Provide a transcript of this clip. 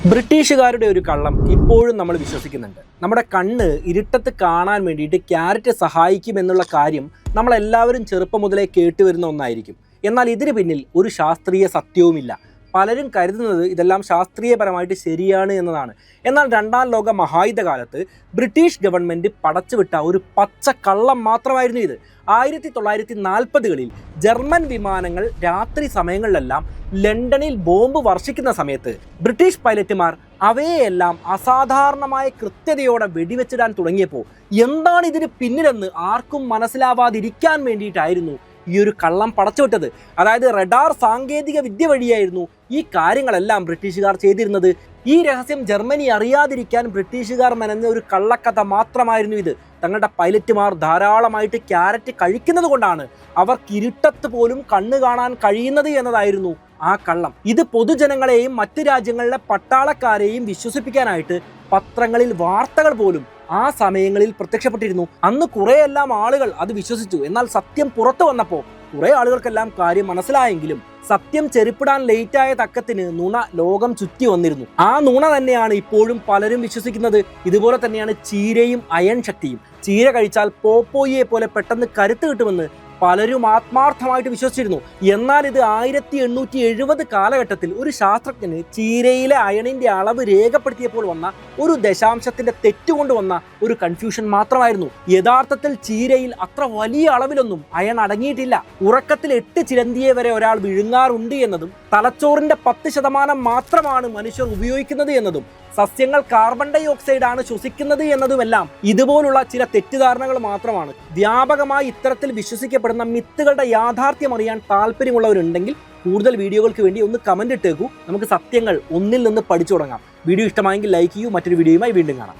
ബ്രിട്ടീഷുകാരുടെ ഒരു കള്ളം ഇപ്പോഴും നമ്മൾ വിശ്വസിക്കുന്നുണ്ട്. നമ്മുടെ കണ്ണ് ഇരുട്ടത്ത് കാണാൻ വേണ്ടിയിട്ട് ക്യാരറ്റ് സഹായിക്കുമെന്നുള്ള കാര്യം നമ്മളെല്ലാവരും ചെറുപ്പം മുതലേ കേട്ടുവരുന്ന ഒന്നായിരിക്കും. എന്നാൽ ഇതിന് പിന്നിൽ ഒരു ശാസ്ത്രീയ സത്യവുമില്ല. പലരും കരുതുന്നത് ഇതെല്ലാം ശാസ്ത്രീയപരമായിട്ട് ശരിയാണ് എന്നതാണ്. എന്നാൽ രണ്ടാം ലോക മഹായുദ്ധകാലത്ത് ബ്രിട്ടീഷ് ഗവൺമെൻറ് പടച്ചുവിട്ട ഒരു പച്ച കള്ളം മാത്രമായിരുന്നു ഇത്. 1940-കളിൽ ജർമ്മൻ വിമാനങ്ങൾ രാത്രി സമയങ്ങളിലെല്ലാം ലണ്ടനിൽ ബോംബ് വർഷിക്കുന്ന സമയത്ത് ബ്രിട്ടീഷ് പൈലറ്റുമാർ അവയെല്ലാം അസാധാരണമായ കൃത്യതയോടെ വെടിവെച്ചിടാൻ തുടങ്ങിയപ്പോൾ എന്താണ് ഇതിന് പിന്നിലെന്ന് ആർക്കും മനസ്സിലാവാതിരിക്കാൻ വേണ്ടിയിട്ടായിരുന്നു ഈ ഒരു കള്ളം പടച്ചുവിട്ടത്. അതായത് റഡാർ സാങ്കേതിക വിദ്യ വഴിയായിരുന്നു ഈ കാര്യങ്ങളെല്ലാം ബ്രിട്ടീഷുകാർ ചെയ്തിരുന്നത്. ഈ രഹസ്യം ജർമ്മനി അറിയാതിരിക്കാൻ ബ്രിട്ടീഷുകാർ മെനഞ്ഞ ഒരു കള്ളക്കഥ മാത്രമായിരുന്നു ഇത്. തങ്ങളുടെ പൈലറ്റുമാർ ധാരാളമായിട്ട് ക്യാരറ്റ് കഴിക്കുന്നത് കൊണ്ടാണ് അവർക്ക് ഇരുട്ടത്ത് പോലും കണ്ണ് കാണാൻ കഴിയുന്നത് എന്നതായിരുന്നു ആ കള്ളം. ഇത് പൊതുജനങ്ങളെയും മറ്റു രാജ്യങ്ങളിലെ പട്ടാളക്കാരെയും വിശ്വസിപ്പിക്കാനായിട്ട് പത്രങ്ങളിൽ വാർത്തകൾ പോലും ആ സമയങ്ങളിൽ പ്രത്യക്ഷപ്പെട്ടിരുന്നു. അന്ന് കുറേയെല്ലാം ആളുകൾ അത് വിശ്വസിച്ചു. എന്നാൽ സത്യം പുറത്തു വന്നപ്പോൾ കുറേ ആളുകൾക്കെല്ലാം കാര്യം മനസ്സിലായെങ്കിലും സത്യം ചെരുപ്പിടാൻ ലേറ്റായ തക്കത്തിന് നുണ ലോകം ചുറ്റി വന്നിരുന്നു. ആ നുണ തന്നെയാണ് ഇപ്പോഴും പലരും വിശ്വസിക്കുന്നത്. ഇതുപോലെ തന്നെയാണ് ചീരയും അയൺ ശക്തിയും. ചീര കഴിച്ചാൽ പോപ്പോയിയെ പോലെ പെട്ടെന്ന് കരുത്ത് കിട്ടുമെന്ന് പലരും ആത്മാർത്ഥമായിട്ട് വിശ്വസിച്ചിരുന്നു. എന്നാൽ ഇത് 1870 കാലഘട്ടത്തിൽ ഒരു ശാസ്ത്രജ്ഞന് ചീരയിലെ അയണിന്റെ അളവ് രേഖപ്പെടുത്തിയപ്പോൾ വന്ന ഒരു ദശാംശത്തിന്റെ തെറ്റുകൊണ്ട് വന്ന ഒരു കൺഫ്യൂഷൻ മാത്രമായിരുന്നു. യഥാർത്ഥത്തിൽ ചീരയിൽ അത്ര വലിയ അളവിലൊന്നും അയൺ അടങ്ങിയിട്ടില്ല. ഉറക്കത്തിൽ 8 ചിലന്തിയെ വരെ ഒരാൾ വിഴുങ്ങാറുണ്ട് എന്നതും തലച്ചോറിന്റെ 10% മാത്രമാണ് മനുഷ്യർ ഉപയോഗിക്കുന്നത് എന്നതും സസ്യങ്ങൾ കാർബൺ ഡൈ ഓക്സൈഡ് ആണ് ശ്വസിക്കുന്നത് എന്നതുമെല്ലാം ഇതുപോലുള്ള ചില തെറ്റിദ്ധാരണകൾ മാത്രമാണ്. വ്യാപകമായി ഇത്തരത്തിൽ വിശ്വസിക്കപ്പെടുന്ന മിത്തുകളുടെ യാഥാർത്ഥ്യം അറിയാൻ താല്പര്യമുള്ളവരുണ്ടെങ്കിൽ കൂടുതൽ വീഡിയോകൾക്ക് വേണ്ടി ഒന്ന് കമന്റ് ഇട്ടേക്കൂ. നമുക്ക് സത്യങ്ങൾ ഒന്നിൽ നിന്ന് പഠിച്ചു തുടങ്ങാം. വീഡിയോ ഇഷ്ടമായെങ്കിൽ ലൈക്ക് ചെയ്യൂ. മറ്റൊരു വീഡിയോയുമായി വീണ്ടും കാണാം.